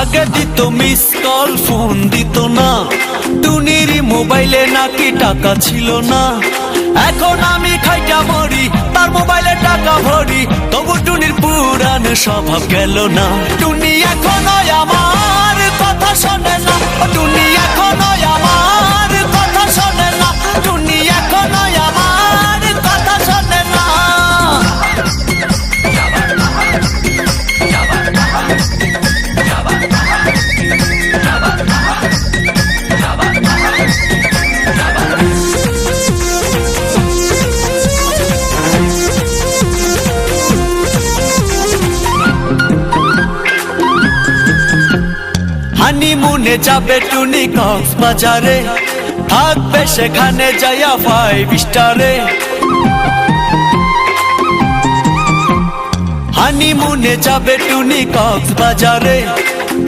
আগে দিত miss call, phone দিত না। টুনির মোবাইলে নাকি টাকা ছিল না। এখন আমি খাইটা মরি, তার মোবাইলে টাকা ভরি, তবু টুনির পুরান স্বভাব গেল না। টুনি এখনো আমার কথা শোনে না, টুনি এখনো আমার কথা শোনে না, টুনি এখনো আমার কথা শোনে না। হানিমুনে যাবে টুনি কক্সবাজারে, থাকবে সেখানে যাইয়া 5 স্টারে। হানিমুনে যাবে টুনি কক্সবাজারে,